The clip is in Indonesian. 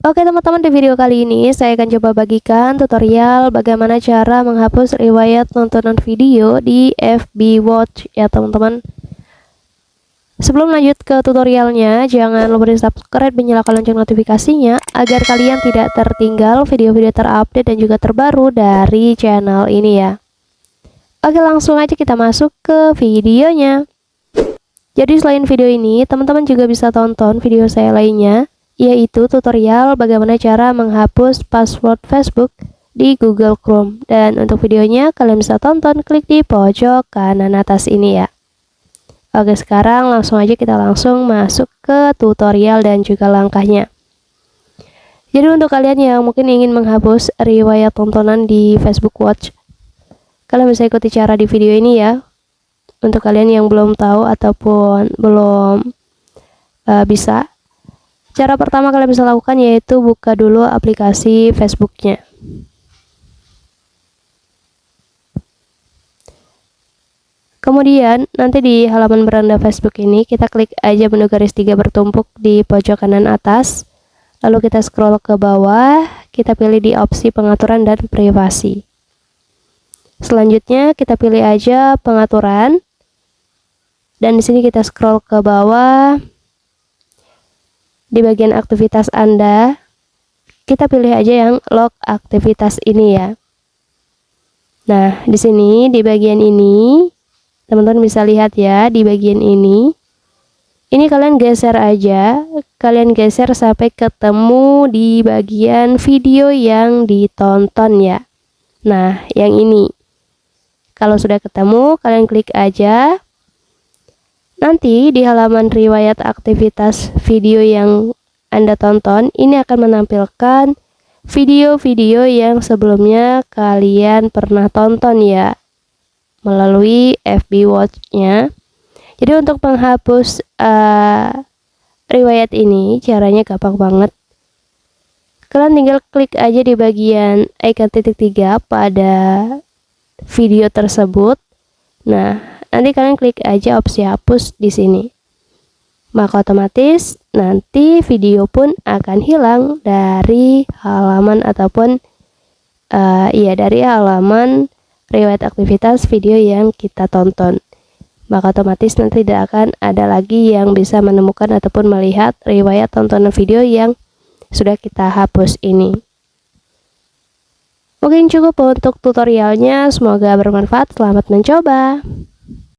Oke teman-teman, di video kali ini saya akan coba bagikan tutorial bagaimana cara menghapus riwayat nontonan video di FB Watch ya teman-teman. Sebelum lanjut ke tutorialnya, jangan lupa di subscribe dan nyalakan lonceng notifikasinya agar kalian tidak tertinggal video-video terupdate dan juga terbaru dari channel ini ya. Oke, langsung aja kita masuk ke videonya. Jadi selain video ini, teman-teman juga bisa tonton video saya lainnya, yaitu tutorial bagaimana cara menghapus password Facebook di Google Chrome. Dan untuk videonya kalian bisa tonton, klik di pojok kanan atas ini ya. Oke, sekarang langsung aja kita langsung masuk ke tutorial dan juga langkahnya. Jadi untuk kalian yang mungkin ingin menghapus riwayat tontonan di Facebook Watch, kalian bisa ikuti cara di video ini ya. Untuk kalian yang belum tahu ataupun belum bisa, cara pertama kalian bisa lakukan yaitu buka dulu aplikasi Facebooknya. Kemudian nanti di halaman beranda Facebook ini kita klik aja menu garis 3 bertumpuk di pojok kanan atas. Lalu kita scroll ke bawah, kita pilih di opsi pengaturan dan privasi. Selanjutnya kita pilih aja pengaturan. Dan di sini kita scroll ke bawah. Di bagian aktivitas Anda, kita pilih aja yang log aktivitas ini ya. Nah, di sini di bagian ini, teman-teman bisa lihat ya, di bagian ini. Ini kalian geser aja, kalian geser sampai ketemu di bagian video yang ditonton ya. Nah, yang ini. Kalau sudah ketemu, kalian klik aja. Nanti di halaman riwayat aktivitas video yang Anda tonton, ini akan menampilkan video-video yang sebelumnya kalian pernah tonton ya, melalui FB Watch-nya. Jadi untuk menghapus riwayat ini, caranya gampang banget. Kalian tinggal klik aja di bagian icon titik 3 pada video tersebut. Nah, nanti kalian klik aja opsi hapus di sini. Maka otomatis nanti video pun akan hilang dari halaman ataupun dari halaman riwayat aktivitas video yang kita tonton. Maka otomatis nanti tidak akan ada lagi yang bisa menemukan ataupun melihat riwayat tontonan video yang sudah kita hapus ini. Mungkin cukup untuk tutorialnya, semoga bermanfaat. Selamat mencoba.